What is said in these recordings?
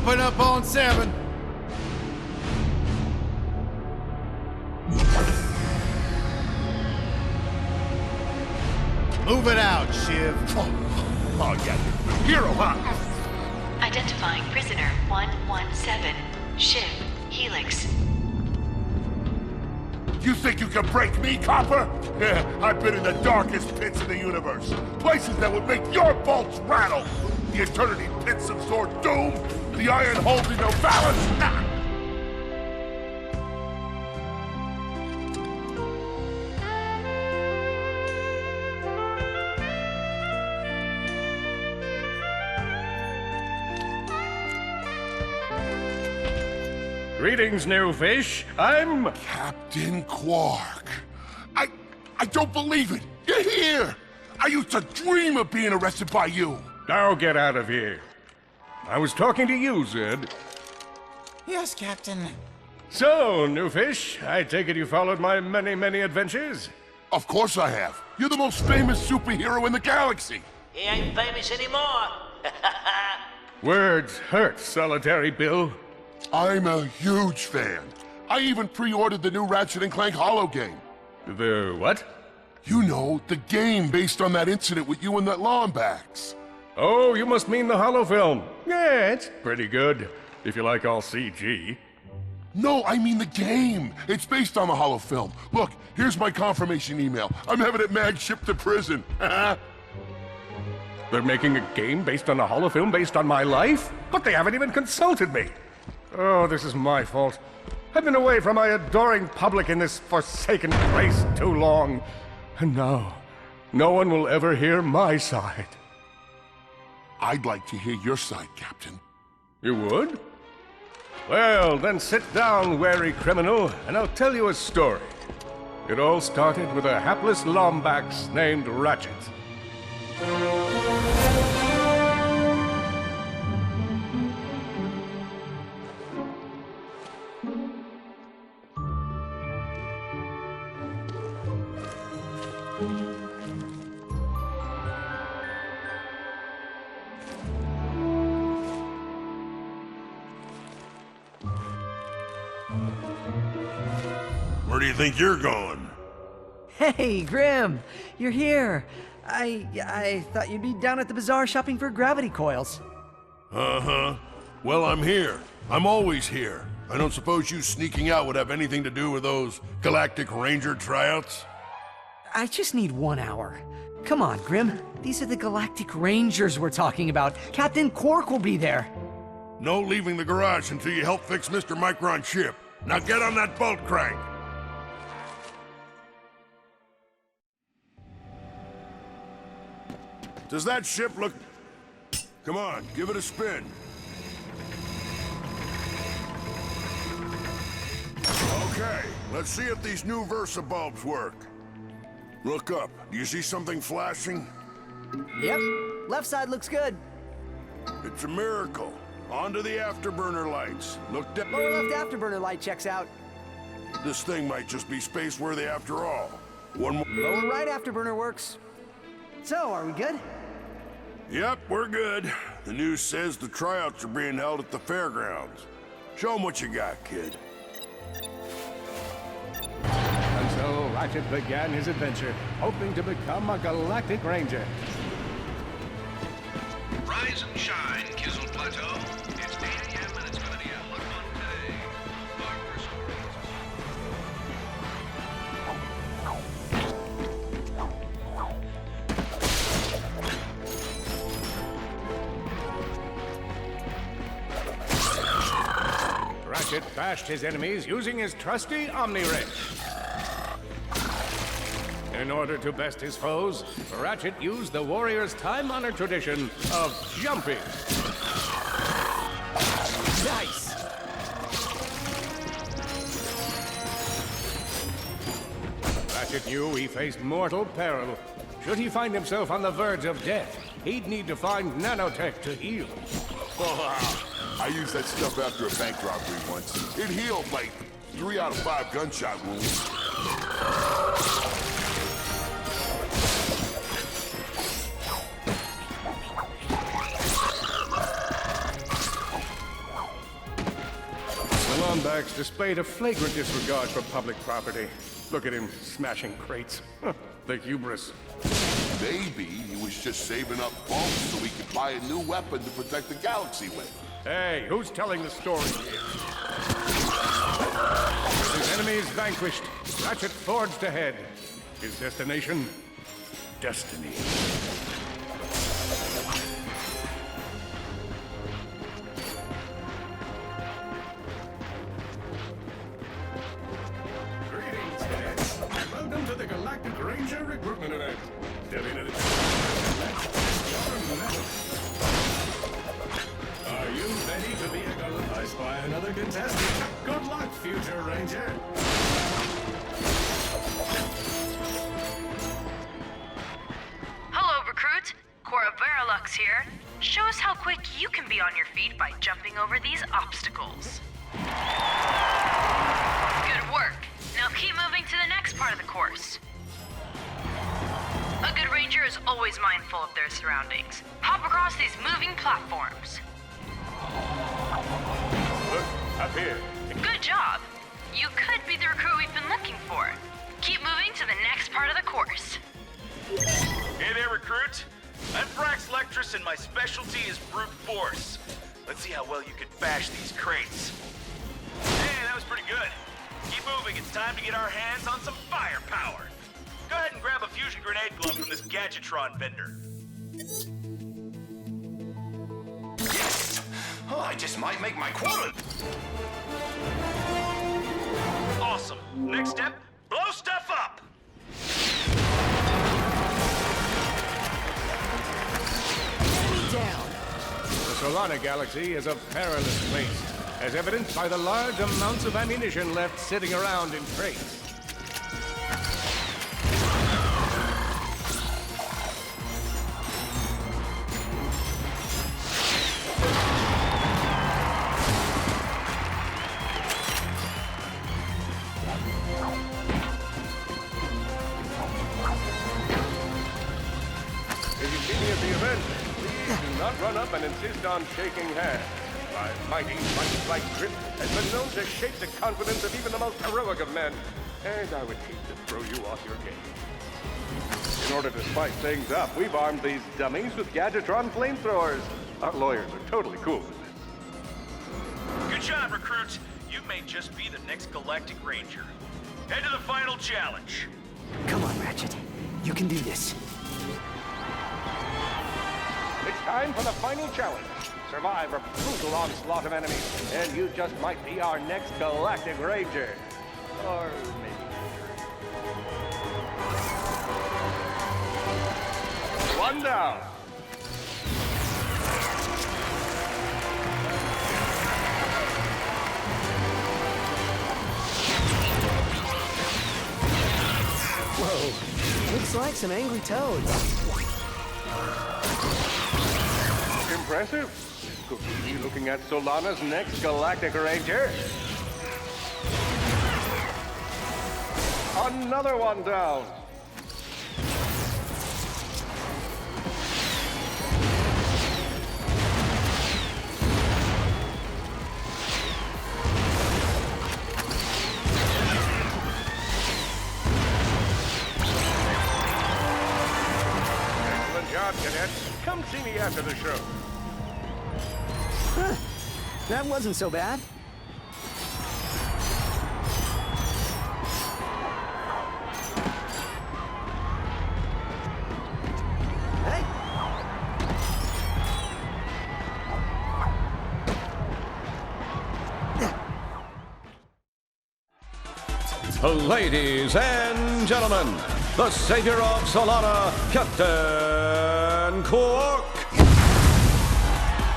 Open up on 7. Move it out, Shiv. Oh, yeah. Hero, huh? Identifying prisoner 117, Shiv, Helix. You think you can break me, Copper? Yeah, I've been in the darkest pits of the universe. Places that would make your bolts rattle. The eternity pits of Sword Doom. The iron holding no balance. Ah! Greetings, new fish. I'm... Captain Qwark. I don't believe it. You're here. I used to dream of being arrested by you. Now get out of here. I was talking to you, Zed. Yes, Captain. So, new fish, I take it you followed my many, many adventures? Of course I have. You're the most famous superhero in the galaxy. He ain't famous anymore. Words hurt, Solitary Bill. I'm a huge fan. I even pre-ordered the new Ratchet Clank holo game. The what? You know, the game based on that incident with you and that Lombax. Oh, you must mean the holo film. Yeah, it's pretty good, if you like all CG. No, I mean the game. It's based on the holo film. Look, here's my confirmation email. I'm having it mag shipped to prison. They're making a game based on a holo film based on my life? But they haven't even consulted me. Oh, this is my fault. I've been away from my adoring public in this forsaken place too long. And now, no one will ever hear my side. I'd like to hear your side, Captain. You would? Well, then sit down, wary criminal, and I'll tell you a story. It all started with a hapless Lombax named Ratchet. Where do you think you're going? Hey, Grim, you're here. I thought you'd be down at the bazaar shopping for gravity coils. Uh-huh. Well, I'm here. I'm always here. I don't suppose you sneaking out would have anything to do with those Galactic Ranger tryouts? I just need 1 hour. Come on, Grim. These are the Galactic Rangers we're talking about. Captain Qwark will be there. No leaving the garage until you help fix Mr. Micron's ship. Now get on that bolt crank. Does that ship look... Come on, give it a spin. Okay, let's see if these new Versa bulbs work. Look up. Do you see something flashing? Yep. Left side looks good. It's a miracle. Onto the afterburner lights. Look down. Lower left afterburner light checks out. This thing might just be space-worthy after all. One more... Lower right afterburner works. So, are we good? Yep, we're good. The news says the tryouts are being held at the fairgrounds. Show 'em what you got, kid. And so Ratchet began his adventure, hoping to become a Galactic Ranger. Rise and shine, Kizzle Plateau. It's 8 a.m. and it's going to be a hot one today. Mark for stories. Ratchet bashed his enemies using his trusty Omni-Ray. In order to best his foes, Ratchet used the warrior's time-honored tradition of jumping. Nice! Ratchet knew he faced mortal peril. Should he find himself on the verge of death, he'd need to find nanotech to heal. I used that stuff after a bank robbery once. It healed like 3 out of 5 gunshot wounds. Relax displayed a flagrant disregard for public property. Look at him smashing crates. The hubris. Maybe he was just saving up bolts so he could buy a new weapon to protect the galaxy with. Hey, who's telling the story here? His enemies vanquished, Ratchet forged ahead. His destination? Destiny. Greetings, cadets. Welcome to the Galactic Ranger recruitment event. Step into the Are you ready to be equalized by another contestant? Good luck, future Ranger. Hello, recruit. Cora Verilux here. Show us how quick you can be on your feet by jumping over these obstacles. Good work. Now keep moving to the next part of the course. A good ranger is always mindful of their surroundings. Hop across these moving platforms. Look, up here. Good job. You could be the recruit we've been looking for. Keep moving to the next part of the course. Hey there, recruit. I'm Brax Lectress, and my specialty is brute force. Let's see how well you can bash these crates. Hey, that was pretty good. Keep moving. It's time to get our hands on some firepower. Go ahead and grab a fusion grenade glove from this Gadgetron vendor. Yes! Oh, I just might make my quota! Awesome. Next step, blow stuff up! The Solana Galaxy is a perilous place, as evidenced by the large amounts of ammunition left sitting around in crates. If you see me at the event, please do not run up and insist on shaking hands. My mighty, light grip has been known to shake the confidence of even the most heroic of men, and I would hate to throw you off your game. In order to spice things up, we've armed these dummies with Gadgetron flamethrowers. Our lawyers are totally cool with this. Good job, recruit. You may just be the next Galactic Ranger. Head to the final challenge. Come on, Ratchet. You can do this. It's time for the final challenge. Survive a brutal onslaught of enemies, and you just might be our next Galactic Ranger. Or maybe one down. Whoa. Looks like some angry toads. Impressive. Could we be looking at Solana's next Galactic Ranger? Another one down. Excellent job, cadet. Come see me after the show. Huh. That wasn't so bad. Hey. Ladies and gentlemen, the savior of Solana, Captain Qwark.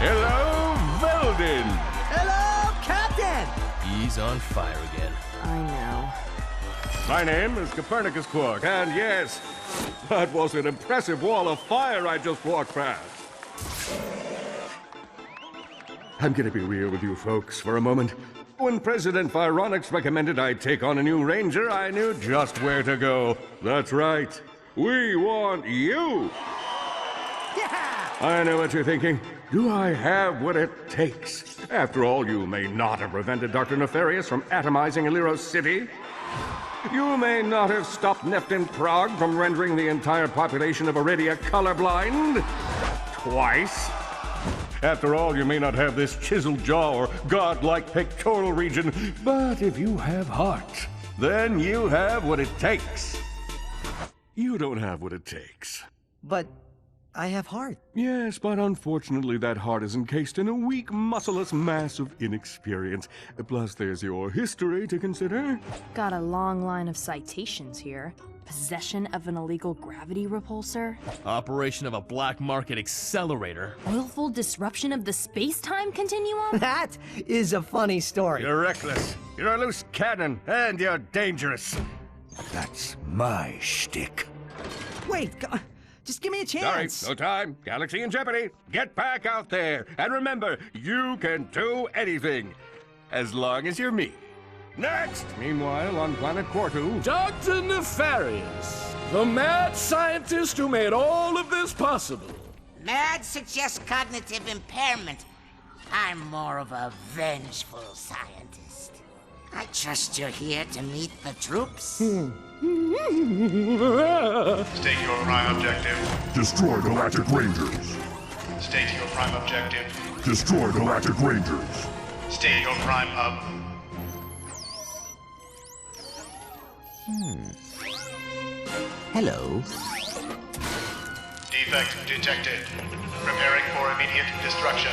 Hello, Veldin. Hello, Captain! He's on fire again. I know. My name is Copernicus Qwark, and yes, that was an impressive wall of fire I just walked past. I'm gonna be real with you folks for a moment. When President Vironix recommended I take on a new ranger, I knew just where to go. That's right. We want you! Yeah! I know what you're thinking. Do I have what it takes? After all, you may not have prevented Dr. Nefarious from atomizing Illyrio City. You may not have stopped Neftin Prague from rendering the entire population of Iridia colorblind. Twice. After all, you may not have this chiseled jaw or godlike pectoral region, but if you have heart, then you have what it takes. You don't have what it takes. But I have heart. Yes, but unfortunately that heart is encased in a weak, muscleless mass of inexperience. Plus, there's your history to consider. Got a long line of citations here. Possession of an illegal gravity repulsor. Operation of a black market accelerator. Willful disruption of the space-time continuum? That is a funny story. You're reckless. You're a loose cannon, and you're dangerous. That's my shtick. Wait, just give me a chance. Sorry, no time. Galaxy in jeopardy. Get back out there. And remember, you can do anything. As long as you're me. Next! Meanwhile, on planet Qwark, Dr. Nefarious, the mad scientist who made all of this possible. Mad suggests cognitive impairment. I'm more of a vengeful scientist. I trust you're here to meet the troops. State your prime objective. Destroy Galactic Rangers. State your prime objective. Destroy Galactic Rangers. State your prime Hello. Defect detected. Preparing for immediate destruction.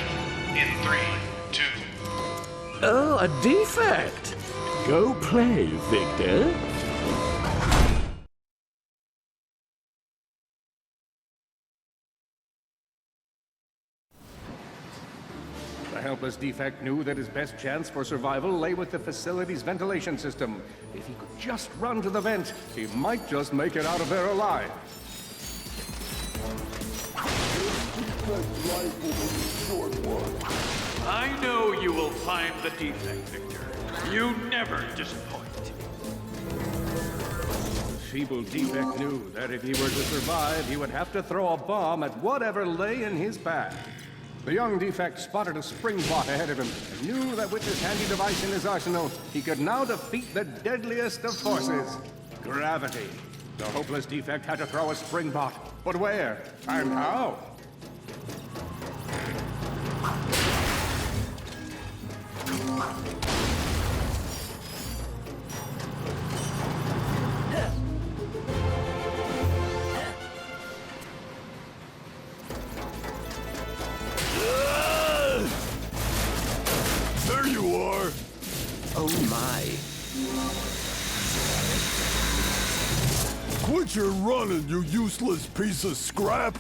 In 3, 2. Oh, a defect. Go play, Victor. The helpless defect knew that his best chance for survival lay with the facility's ventilation system. If he could just run to the vent, he might just make it out of there alive. I know you will find the defect, Victor. You never disappoint. Feeble defect knew that if he were to survive, he would have to throw a bomb at whatever lay in his path. The young defect spotted a spring bot ahead of him and knew that with this handy device in his arsenal, he could now defeat the deadliest of forces, gravity. The hopeless defect had to throw a spring bot, but where and how? There you are. Oh my. Quit your running, you useless piece of scrap.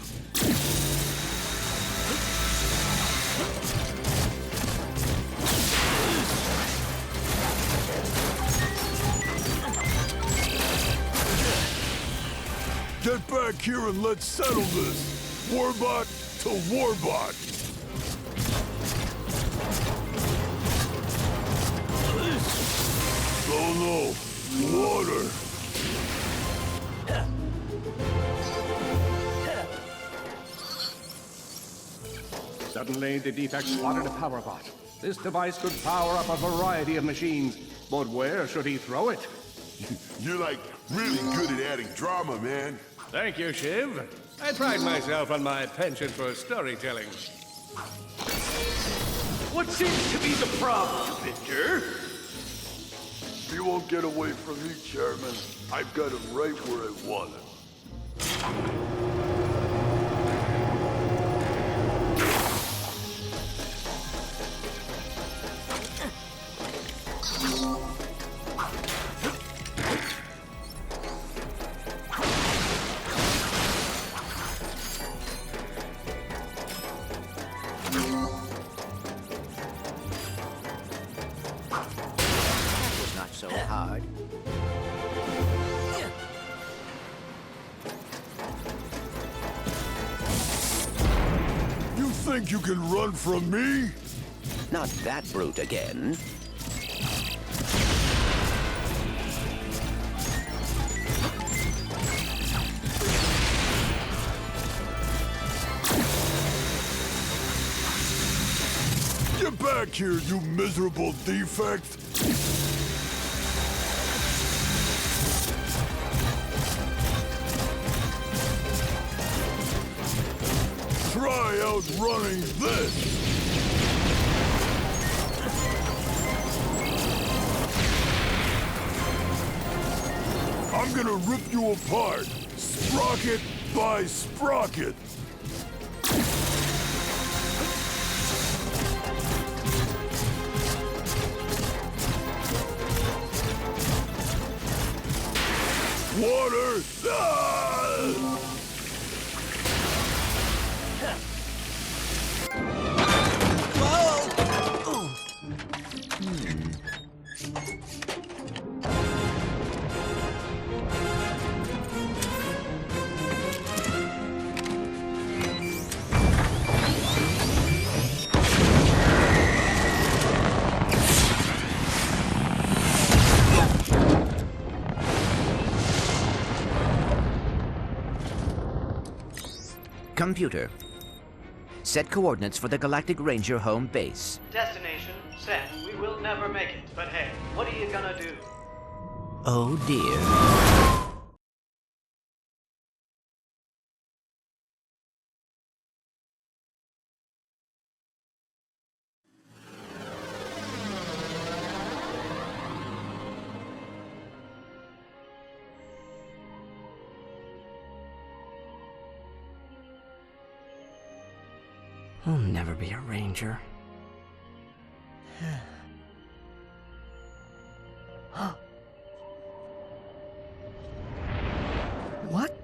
Get back here and let's settle this. Warbot to Warbot. Oh no, water. Suddenly, the defect spotted a power bot. This device could power up a variety of machines, but where should he throw it? You're like really good at adding drama, man. Thank you, Shiv. I pride myself on my penchant for storytelling. What seems to be the problem, Victor? You won't get away from me, Chairman. I've got him right where I want him. So hard. You think you can run from me? Not that brute again. back here, you miserable defect! Try outrunning this! I'm gonna rip you apart, sprocket by sprocket! Water! Ah! Computer, set coordinates for the Galactic Ranger home base. Destination set. We will never make it, but hey, what are you gonna do? Oh dear. I'll never be a ranger. What?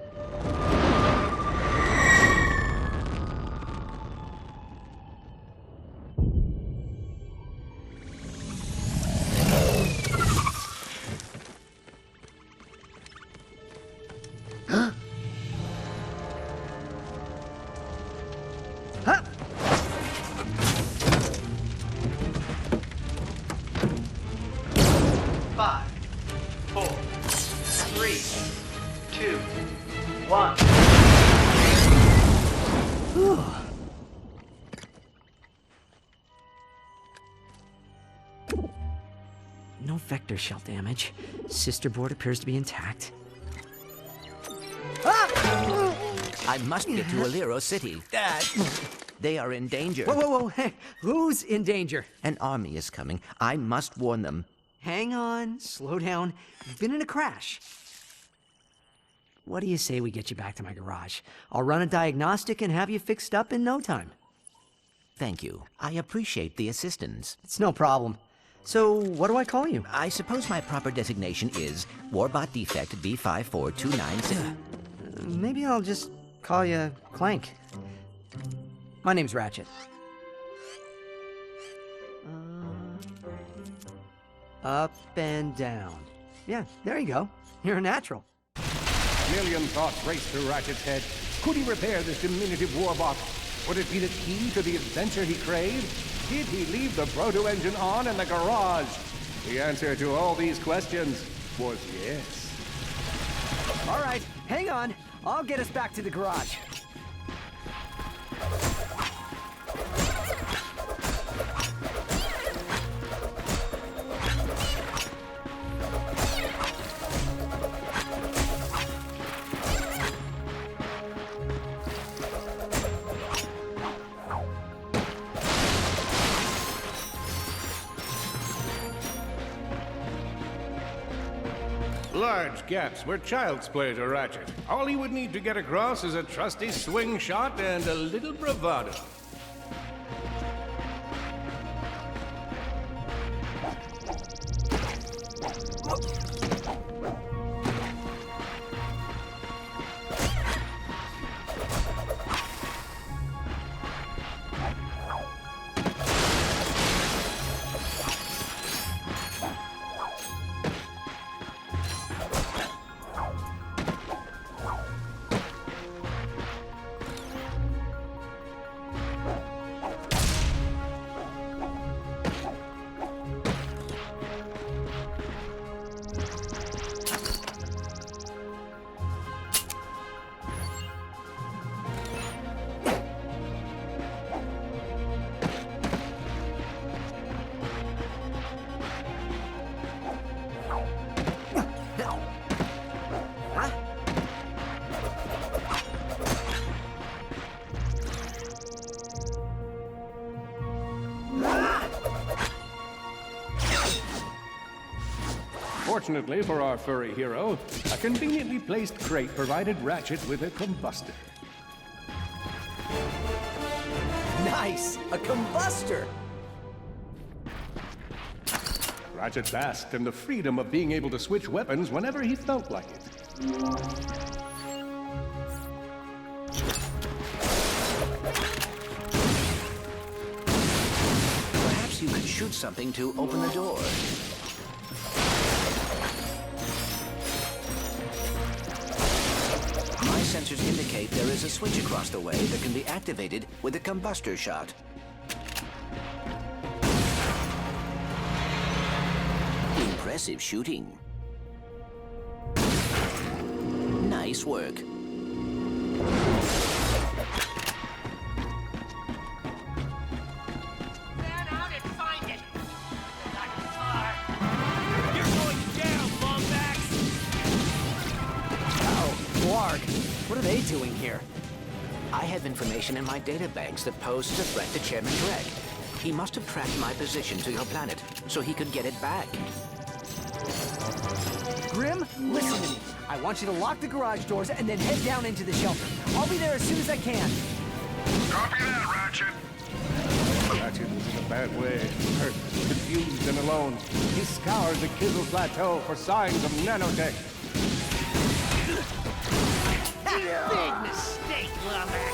No vector shell damage. Sister board appears to be intact. I must get to Alero City. They are in danger. Whoa, whoa, whoa. Hey, who's in danger? An army is coming. I must warn them. Hang on. Slow down. You've been in a crash. What do you say we get you back to my garage? I'll run a diagnostic and have you fixed up in no time. Thank you. I appreciate the assistance. It's no problem. So, what do I call you? I suppose my proper designation is Warbot Defect B54296. Maybe I'll just call you Clank. My name's Ratchet. Up and down. Yeah, there you go. You're a natural. A million thoughts raced through Ratchet's head. Could he repair this diminutive warbot? Would it be the key to the adventure he craved? Did he leave the proto-engine on in the garage? The answer to all these questions was yes. All right, hang on. I'll get us back to the garage. Large gaps were child's play to Ratchet. All he would need to get across is a trusty swing shot and a little bravado. Fortunately for our furry hero, a conveniently placed crate provided Ratchet with a combustor. Nice! A combustor! Ratchet basked in the freedom of being able to switch weapons whenever he felt like it. Perhaps you could shoot something to open the door. My sensors indicate there is a switch across the way that can be activated with a combustor shot. Impressive shooting. Nice work. Stand out and find it. Not far. You're going down, Longbacks. Oh, Qwark. What are they doing here? I have information in my databanks that poses a threat to Chairman Greg. He must have tracked my position to your planet, so he could get it back. Grim, listen to me. I want you to lock the garage doors and then head down into the shelter. I'll be there as soon as I can. Copy that, Ratchet. Ratchet was in a bad way, hurt, confused, and alone. He scoured the Kizzle Plateau for signs of nanotech. Big mistake, Lombax.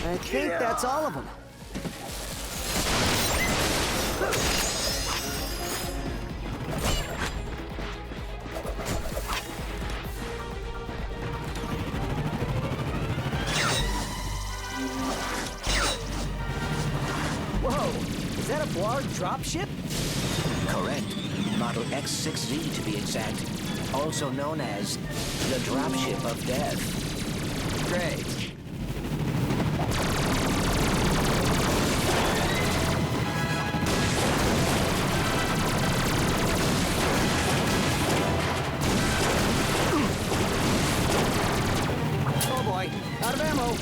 I think that's all of them. Whoa! Is that a Qwark dropship? Correct. Model X6Z to be exact. Also known as the dropship of death. Great. Oh boy, out of ammo.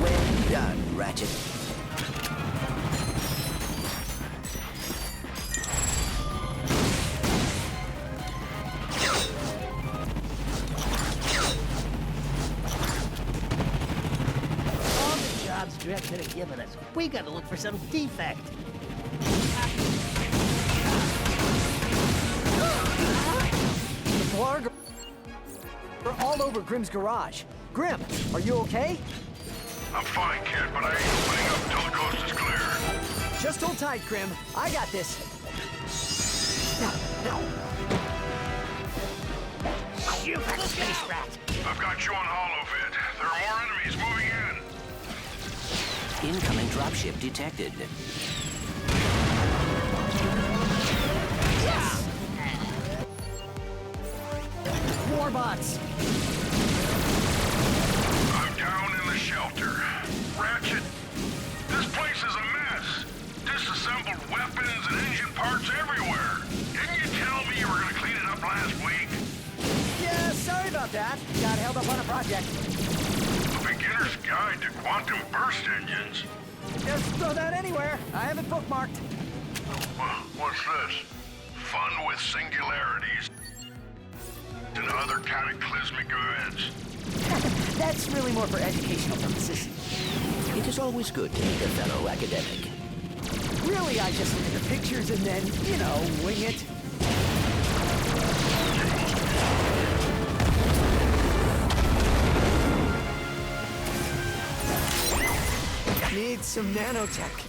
Well done, Ratchet. All the jobs Drek could have given us. We gotta look for some defect. The Qwark are all over Grim's garage. Grim, are you okay? I'm fine, kid, but I ain't opening up till the coast is clear. Just hold tight, Grim. I got this. No. Shoot that space rat. I've got you on holovid. There are more enemies moving in. Incoming dropship detected. Yes! Warbots! I'm down in the shelter. Ratchet, this place is a mess. Disassembled weapons and engine parts everywhere. Didn't you tell me you were gonna clean it up last week? Yeah, sorry about that. Got held up on a project. A beginner's guide to quantum burst engines. Just throw that anywhere. I have it bookmarked. What's this? Fun with singularities and other cataclysmic events. That's really more for educational purposes. It is always good to meet a fellow academic. Really, I just look at the pictures and then, you know, wing it. Need some nanotech.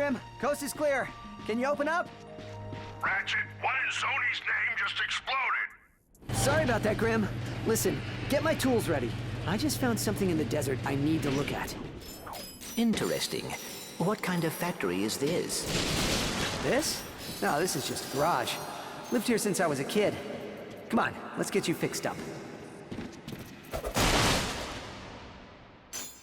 Grim. Coast is clear. Can you open up? Ratchet, what in Sony's name just exploded? Sorry about that, Grim. Listen, get my tools ready. I just found something in the desert I need to look at. Interesting. What kind of factory is this? This? No, this is just a garage. Lived here since I was a kid. Come on, let's get you fixed up.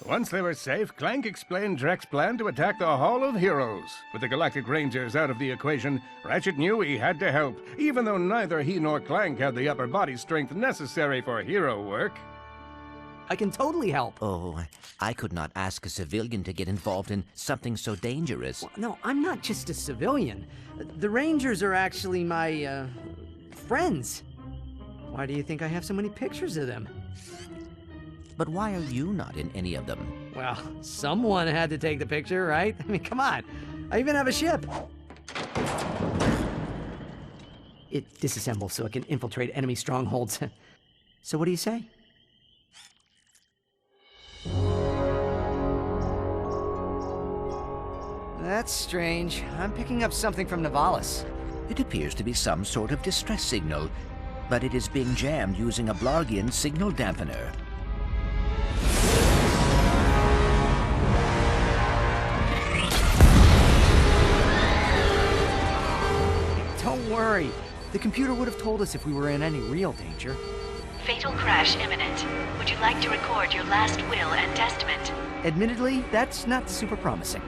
Once they were safe, Clank explained Drek's plan to attack the Hall of Heroes. With the Galactic Rangers out of the equation, Ratchet knew he had to help, even though neither he nor Clank had the upper body strength necessary for hero work. I can totally help. Oh, I could not ask a civilian to get involved in something so dangerous. Well, no, I'm not just a civilian. The Rangers are actually my, friends. Why do you think I have so many pictures of them? But why are you not in any of them? Well, someone had to take the picture, right? I mean, come on. I even have a ship. It disassembles so it can infiltrate enemy strongholds. So what do you say? That's strange. I'm picking up something from Nivalis. It appears to be some sort of distress signal, but it is being jammed using a Blargian signal dampener. Don't worry. The computer would have told us if we were in any real danger. Fatal crash imminent. Would you like to record your last will and testament? Admittedly, that's not super promising.